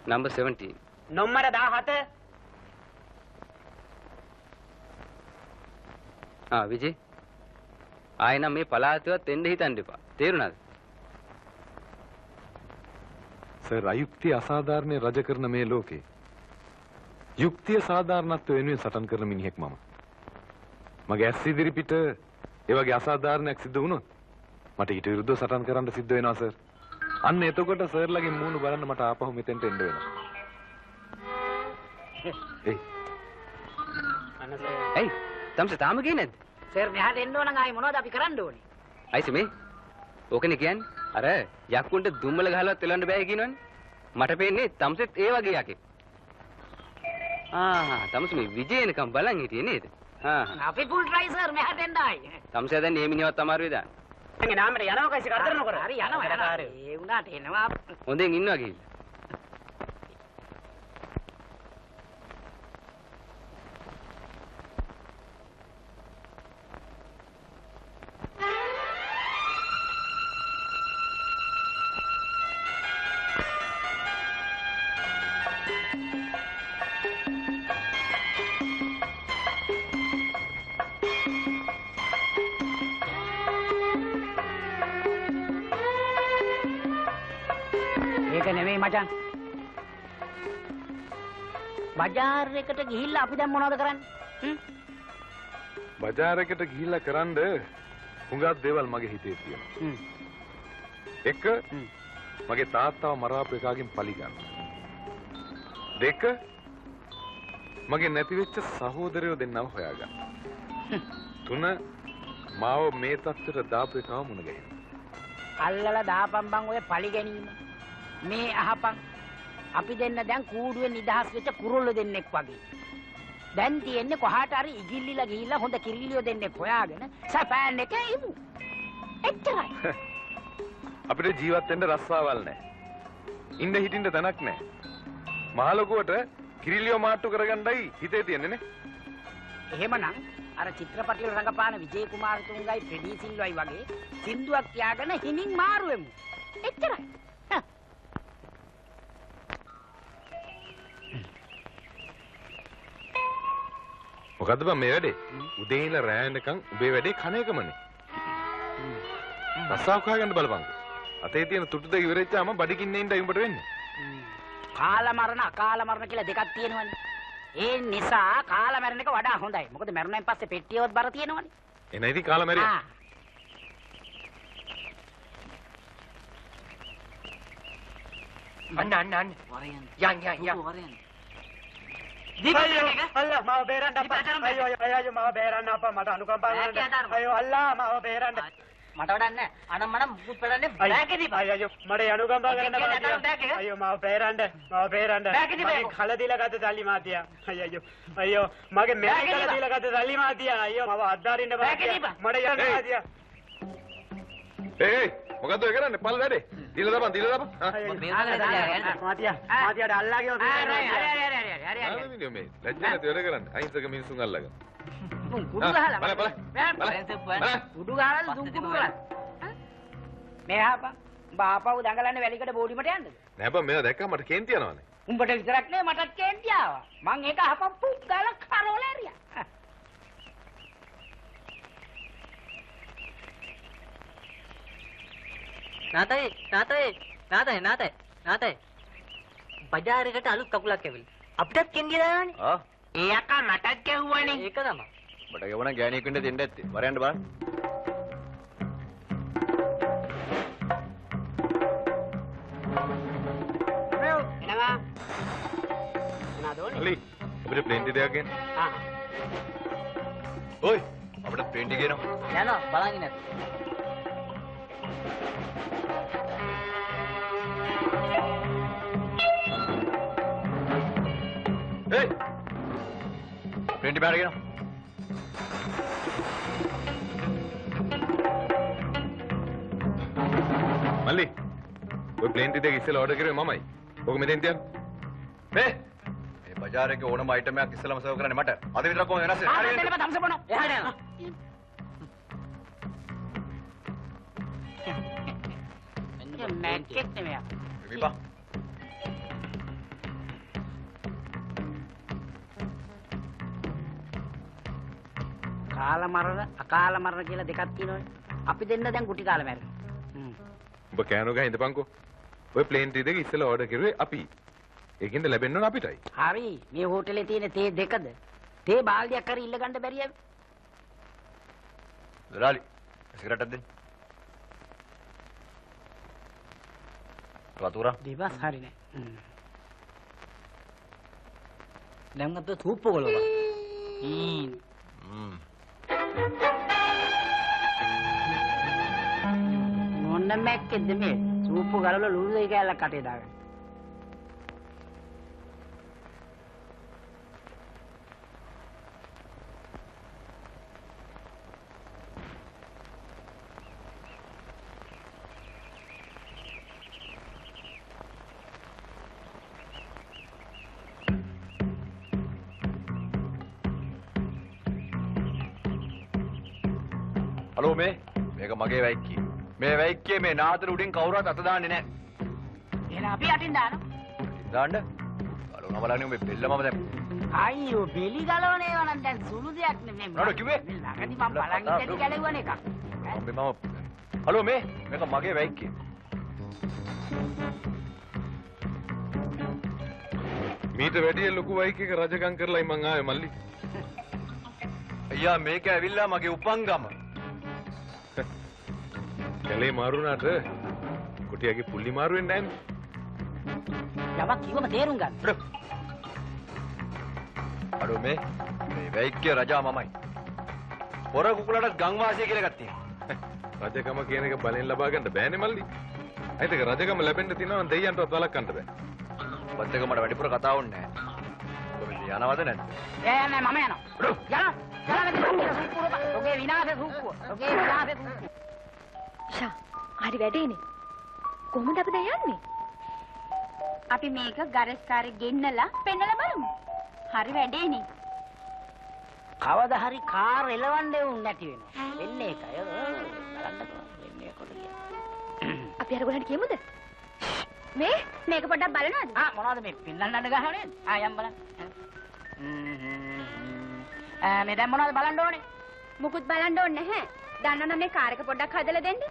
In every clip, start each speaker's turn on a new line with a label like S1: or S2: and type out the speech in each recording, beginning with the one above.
S1: Number 17.
S2: නොම්බර 17.
S1: Vije. ආයෙනම් මේ පළාතේවත් එන්න හිතන්න එපා. තේරුණාද?
S3: සර් අයුක්තිය අසාධාරණේ රජ කරන මේ ලෝකේ යුක්තිය සාධාරණත්වය වෙනුවෙන් සටන් කරන මිනිහෙක් මම. මගේ ඇස් ඉදිරි පිට ඒ වගේ අසාධාරණයක් සිදු වුණොත් මට ඊට විරුද්ධව සටන් කරන්න සිද්ධ වෙනවා සර්. අන්න එතකොට සර්ලගේ මූණ බලන්න මට ආපහු මෙතෙන්ට එන්න වෙනවා.
S1: ඇයි? තමස තාම ගියේ නැද්ද?
S2: සර් මෙහාට එන්න ඕන නම් ආයි මොනවද අපි කරන්න ඕනේ?
S1: අයිස මේ. ඕකනේ කියන්නේ. අර යක්කුන්ට දුම්මල ගහලවත් එලවන්න බෑ කියනවනේ. මට පේන්නේ තමසෙත් ඒ වගේ යකෙක්. තමස මේ විජේනකම් බලන් හිටියේ නේද?
S2: අපි ෆුල් ට්‍රයි සර් මෙහාට එන්න ආයි.
S1: තමස දැන් මේ මිනිහවත් අමාරුවේ දාන්න.
S2: මගේ නාමයට යනවා කයිසි කරදර නොකර. හරි යනවා. ඒ වුණාට එනවා.
S1: හොඳින් ඉන්නවා ගිහිල්ලා.
S2: මචං බජාර් එකට ගිහිල්ලා අපි දැන් මොනවද කරන්නේ?
S3: බජාර් එකට ගිහිල්ලා කරන්ද හුඟක් දේවල් මගේ හිතේ තියෙනවා. එක මගේ තාත්තව මරාපු එකාගෙන් පලි ගන්න. දෙක මගේ නැති වෙච්ච සහෝදරයෝ දෙන්නව හොයාගන්න. තුන මාව මේ තත්ත්වයට දාපු එකව මුණ ගැහෙන්න.
S2: අල්ලලා දාපම් බං ඔය පලි ගැනීම. මේ අහපන් අපි දෙන්න දැන් කූඩුවේ නිදහස් වෙච්ච කුරුල්ල දෙන්නෙක් වගේ. දැන් තියෙන්නේ කොහාට හරි ඉගිල්ලිලා ගිහිල්ලා හොඳ කිරිලියෝ දෙන්නෙක් හොයාගෙන සපෑන් එකේ ඉමු. එච්චරයි.
S3: අපිට ජීවත් වෙන්න රස්සාවල් නැහැ. ඉන්න හිටින්න තැනක් නැහැ. මහලොකුවට කිරිලියෝ මාට්ටු කරගන්නයි හිතේ තියෙන්නේ නේ.
S2: එහෙමනම් අර චිත්‍රපටිවල රඟපාන විජේ කුමාරතුංගයි ෆ්‍රෙඩි සිල්වයි වගේ සින්දුවක් තියාගෙන හිමින් මාරුවෙමු. එච්චරයි.
S3: මොකද්ද බං මේ වැඩේ? උදේ ඉඳලා රෑ වෙනකන් උඹේ වැඩේ කන එකමනේ. රස්සාව කහගන්න බලපං. අතේ තියෙන තුටු දෙක ඉවරෙච්චාම බඩගින්නේ ඉඳලා උඹට වෙන්නේ.
S2: කාල මරණ අකාල මරණ කියලා දෙකක් තියෙනවනේ. ඒ නිසා කාල මරණ එක වඩා හොඳයි. මොකද මරුණෙන් පස්සේ පෙට්ටියවත් බර තියෙනවනේ.
S3: එන ඉතින් කාල මැරියා.
S2: අන්න. යන්.
S4: අල්ලා මාව බේරන්න අප්පා. අයියෝ මාව බේරන්න අප්පා. මට අනුකම්පා කරන්න. අයියෝ අල්ලා මාව බේරන්න.
S2: මට වඩන්නේ අනම් මනම් මුකුත් කරන්නේ බෑකේදී.
S4: අයියෝ මට අනුකම්පා කරන්න බෑ. අයියෝ මාව බේරන්න. මගේ කල දීලා ගත්ත සල්ලි මාතියා. අයියෝ මගේ මෑණි කල දීලා ගත්ත සල්ලි මාතියා. අයියෝ මාව අද්දාරින්න බෑ. මට යන්න මාතියා.
S3: මොකද්ද ඔය කරන්නේ? පල් වැඩේ. දීලා දාපන්.
S4: මාතියාට අල්ලා ගියොත්
S2: හරි.
S3: මේ ලැජ්ජ නැති වැඩ කරන්නේ. අහිංසක මිනිසුන් අල්ලගෙන.
S2: කුඩු ගහලා. කුඩු ගහලා දුම් කුඩු කරලා. මේ ආපා. බාපව දඟලන්නේ වැලිකට බෝඩිමට යන්නද?
S3: නෑ බං මේවා දැක්කම මට කේන්ති යනවානේ.
S2: උඹට විතරක් නේ මටත් කේන්ති ආවා. මං ඒක අහපම් පුක් ගාලා කරවල ඇරියා.
S5: නාතේ. බජාරයකට අලුත් කකුලක් ඇවිල්ලා. අපිටත් කෙන්දිය දානවනේ.
S2: ඒ අක්කා මටත් ගැහුවානේ.
S5: ඒක තමයි.
S1: බට ගෙවණ ගෑණියෙක් වෙන්න දෙන්න ඇත්තේ. වරයන්ට බලන්න.
S2: එනවා. මොනවද
S3: අලි අපිට ප්ලේන්ටි දෙයක් ගන්න. ඔයි අපිට ප්ලේන්ටි ගේනවා.
S5: යනවා බලන් ඉන්න.
S1: ප්ලේන්ටි බෑර ගේනවා.
S3: මල්ලි ඔය ප්ලේන්ටි දෙක ඉස්සෙල්ලා ඕඩර් කරේ මමයි. ඔක මෙතෙන් තියන්න. මේ
S1: බජාර් එකේ ඕනම අයිටම් එකක් ඉස්සෙල්ලාම සර්ව් කරන්නේ මට. අද විතරක් කොහොමද වෙනස් වෙන්නේ?
S2: හරි එන්න තමස බොනවා. එහාට යනවා. මෙන්න මැක්කෙක් නෙමෙයි.
S1: විපා.
S2: කාල මරණ අකාල මරණ කියලා දෙකක් තියෙනවනේ. අපි දෙන්න දැන් කුටි කාලේ මැරෙනවා.
S3: ඔබ කෑනෝ ගහ ඉඳපන්කෝ. ඔය ප්ලේන් ටී දෙක ඉස්සෙල්ලා ඕඩර් කරුවේ අපි. ඒකෙන්ද ලැබෙන්න ඕන අපිටයි.
S2: හරි. මේ හෝටලේ තියෙන තේ දෙකද? තේ බාල්දියක් හරි ඉල්ල ගන්න බැරිය.
S6: දලාලි සිගරට් එකක් දෙන්න. වතුර
S2: දිවස් හරි නෑ.
S5: දැන් අපේ සූප් කොලවා.
S2: මොන්න මැක්කෙද්ද මේ සූප් ගලවලා ලුණු දෙක කෑල්ලක් කටේ දාගන්න.
S6: හලෝ මේක මගේ වැයික්කිය. මේ වැයික්කියේ මේ නාතර උඩින් කවුරුත් අත දාන්නේ නැහැ.
S2: එහෙනම් අපි යටින් දානවා.
S6: දාන්න. බලන්න බලන්න මේ බෙල්ලමම දැන්.
S2: අයියෝ බෙලි ගලවන ඒවා නම් දැන් සුළු දෙයක් නෙමෙයි.
S6: නඩ කිව්වේ?
S2: ළඟදී මම බලන් ඉඳි ගැලවුවන එකක්.
S6: හලෝ මේක මගේ වැයික්කිය.
S3: මීට වැඩිය ලොකු වයික් එක රජකම් කරලායි මං ආවේ මල්ලි.
S6: අයියා මේක ඇවිල්ලා මගේ උපංගම.
S3: කැලේ මාරුණාට කුටියගේ පුල්ලි මාරු වෙන්නේ නැහැ.
S2: යමක් කිව්වම තේරුම් ගන්න.
S6: අඩෝ මේ වැයික්කිය රජා මමයි. පොර කුකුලට ගම් වාසිය කියලා එකක් තියෙනවා.
S3: රජකම කියන එක බලෙන් ලබා ගන්න බෑනේ මල්ලි. අයිත් ඒක රජකම ලැබෙන්න තියෙනවා නම් දෙයියන්ටවත් වළක්වන්න බෑ.
S6: ඔබත් එක මට වැඩිපුර කතා වුන්නේ නැහැ. ඔබ මෙතන යනවද නැද්ද?
S2: යන්නේ මම යනවා. යනවා. ඔගේ විනාශ සූප්පුව. ඔගේ විනාශ සූප්පුව.
S7: ෂා, හරි වැඩේනේ. කොහොමද අපි දැන් යන්නේ?
S8: අපි මේක ගරස්කාරේ ගෙන්නලා පෙන්නලා බලමු. හරි වැඩේනේ.
S2: කවදා හරි කාර් එලවන්නේ උන් නැති වෙනවා. වෙන්නේ ඒකයි. බලන්නකෝ වෙන්නේ කොහොමද?
S7: අපි අර ගොල්ලන්ට කියමුද?
S8: මේක පොඩ්ඩක් බලනවද?
S2: මොනවද මේ පින්නන්නන්න ගහන්නේ? යම් බලන්න. මේ දැන් මොනවද බලන්න ඕනේ?
S8: මුකුත් බලන්න ඕනේ නැහැ. දන්නවනම් මේ කාර් එක පොඩ්ඩක් හදලා දෙන්න.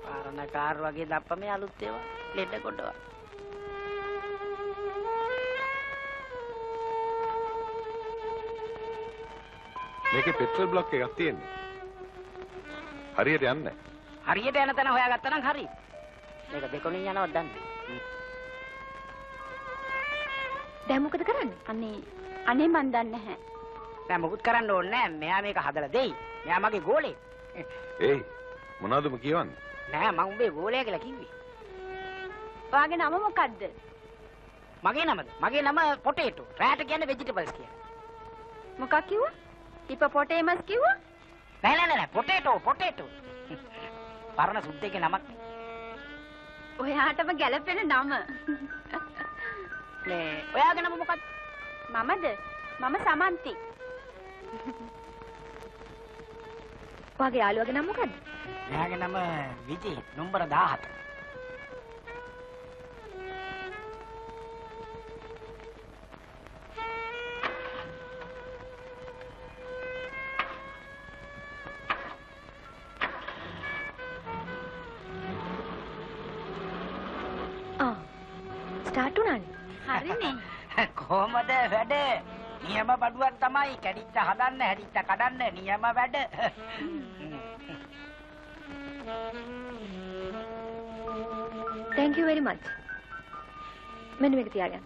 S2: පාරණ කාර් වගේ දප්ප මේ අලුත් ඒවා ලෙඩ කොටවා.
S3: මේකේ පෙට්‍රල් බ්ලොක් එකක් තියෙන්නේ. හරියට යන්නේ නැහැ.
S2: හරියට යන තැන හොයාගත්තා නම් හරි. මේක දෙකොණින් යනවද දන්නේ?
S7: දැන් මොකද කරන්නේ?
S8: අනේ මන් දන්නේ නැහැ.
S2: නෑ මොකුත් කරන්න ඕනේ නෑ. මෙයා මේක හදලා දෙයි. මෙයා මගේ ගෝලේ.
S3: ඒයි මොනවද ඔබ කියවන්නේ?
S2: නෑ මම උඹේ ගෝලයා කියලා කිව්වේ.
S8: ඔයාගේ නම මොකද්ද?
S2: මගේ නමද? මගේ නම පොටේටෝ. රෑට කියන්නේ ভেජිටබල්ස් කියලා.
S8: මොකක් කිව්වා? හිපොපොටේමස් කිව්වා?
S2: නෑ පොටේටෝ. පරණ සුද්දේගේ නමක්.
S8: ඔයාටම ගැලපෙන නම.
S2: මේ ඔයාගේ නම මොකක්ද?
S8: මමද? මම සමන්ති.
S7: ඔයාගේ යාළුවාගේ නම මොකද්ද?
S2: එයාගේ නම විජේ නම්බර 17.
S7: ස්ටාර්ට් උනානේ.
S8: හරිනේ.
S2: කොහමද වැඩ? නියම බඩුවක් තමයි කැඩිච්ච හදන්න හැදිච්ච කඩන්න නියම වැඩ.
S7: Thank you very much. මෙන්න මේක තියාගන්න.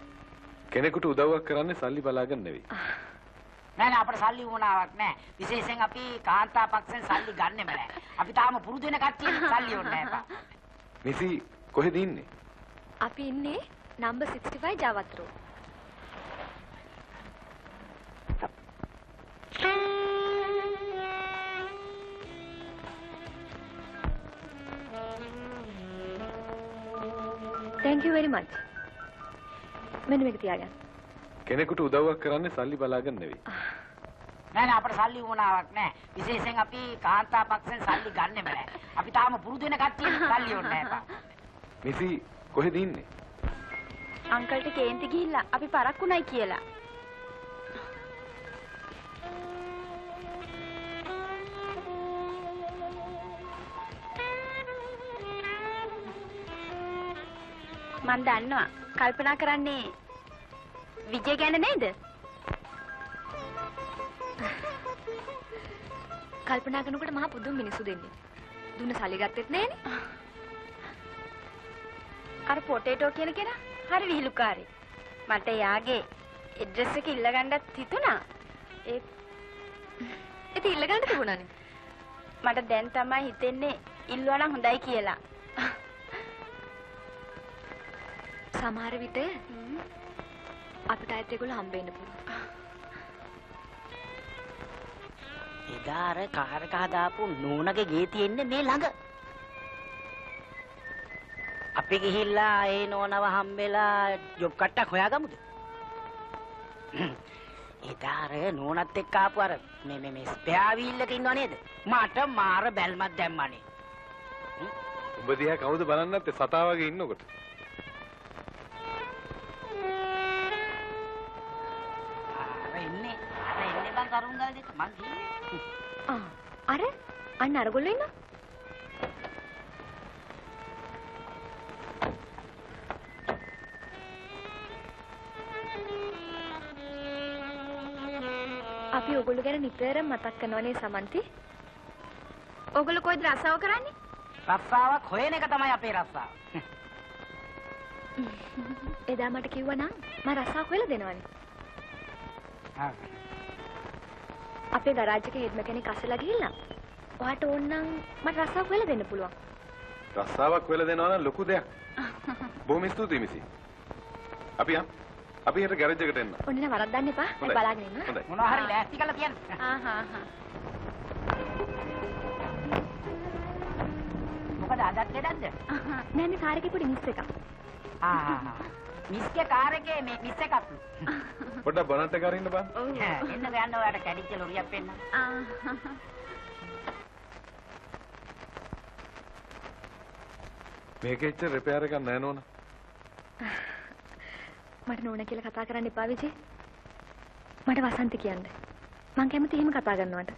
S3: කෙනෙකුට උදව්වක් කරන්නේ සල්ලි බලාගෙන නෙවෙයි.
S2: නෑ අපිට සල්ලි වුණාවක් නෑ. විශේෂයෙන් අපි කාන්තා පක්ෂෙන් සල්ලි ගන්නෙම නෑ. අපි තාම පුරුදු වෙන කට්ටිය සල්ලි ඕනේ නෑ.
S3: නිසි කොහෙද ඉන්නේ?
S7: අපි ඉන්නේ number 65 Jawatta road. Thank you very much. මෙන්න මේක තියාගන්න.
S3: කෙනෙකුට උදව්වක් කරන්නේ සල්ලි බලාගෙන නෙවෙයි.
S2: නෑ අපිට සල්ලි වුණාවක් නෑ. විශේෂයෙන් අපි කාන්තා පක්ෂෙන් සල්ලි ගන්නෙම නෑ. අපි තාම පුරුදු වෙන කට්ටිය සල්ලි ඕනේ නෑ.
S3: නිසි කොහෙද ඉන්නේ?
S8: අංකල්ට කේන්ති ගිහිල්ලා අපි පරක්කුණයි කියලා. මන් දන්නවා. කල්පනා කරන්නේ විජය ගැන නේද?
S7: කල්පනා කරනකොට මහා පුදුම මිනිස්සු දෙන්නේ. දුන්න සල්ලි ගත්තෙත් නෑනේ.
S8: අර පොටේටෝ කියන කෙනා හරි විහිළුකාරී. මට යාගේ ඇඩ්‍රස් එක ඉල්ල ගන්නත් හිතුණා.
S7: ඒක ඉල්ල ගන්න තිබුණානේ.
S8: මට දැන් තමයි හිතෙන්නේ ඉල්ලුවා නම් හොඳයි කියලා.
S7: සමහර විට අපිට ඇත්ත ඒගොල්ලෝ හම්බෙන්න පුළුවන්.
S2: එදා අර කාර් එක හදාපු නෝනගේ ගේ තියෙන්නේ මේ ළඟ. අපි ගිහිල්ලා ඒ නෝනව හම්බෙලා ජොබ් කට්ටක් හොයාගමුද? එදා අර නෝනත් එක්ක ආපු අර මේ ස්පෙයා වීල් එක ඉන්නව නේද? මට මාර බැල්මක් දැම්මනේ.
S3: උඹ දිහා කවුද බලන්නේ නැත්තේ සතා වගේ ඉන්නකොට?
S2: එන්නේ බං කරුන් ගාල දෙක මං කිව්වේ.
S7: අර අන්න අරගොල්ලෝ ඉන්නවා. අපි ඔයගොල්ලෝ ගැන නිතරම මතක් කරනවනේ සමන්ති.
S8: ඔයගොල්ලෝ කොයිද රස්සාව කරන්නේ?
S2: රස්සාවක් හොයන එක තමයි අපේ රස්සාව.
S7: එදා මට කිව්වා නම් මම රස්සාවක් හොයලා දෙනවනේ. අපේ ගරාජ් එකේ හෙඩ් මෙකැනික් අස්සලා ගිහිල්ලා. ඔයාට ඕන නම් මට රස්සාවක් හොයලා දෙන්න පුළුවන්.
S3: රස්සාවක් වෙලා දෙනවා නම් ලොකු දෙයක්. බොහොම ස්තුතියි මිසි. අපි හෙට ගෑරේජ් එකට එන්න.
S7: ඔන්න නෑ වරද්දන්න එපා. මම බලාගෙන ඉන්නවා.
S3: හොඳයි.
S2: මොනවා හරි ලෑස්ති කරලා තියන්න. මොකද අදත් ලෙඩක්ද?
S7: නෑ මේ කාර් එකේ පොඩි මිස් එකක්.
S2: මිස්ගේ කාර් එකේ මේ මිස් එකක්.
S3: පොඩ්ඩක් බනට් එක අරින්න බං.
S2: එන්න ගන්න ඔයාට කැඩිච්ච ලොරියක් පෙන්න.
S3: මේකේ ඉච්ච රිපෙයාර් එකක් නෑ නෝනා.
S7: මට නෝනා කියලා කතා කරන්න එපා විජේ. මට වසන්ති කියන්න. මං කැමති එහෙම කතා කරනවට.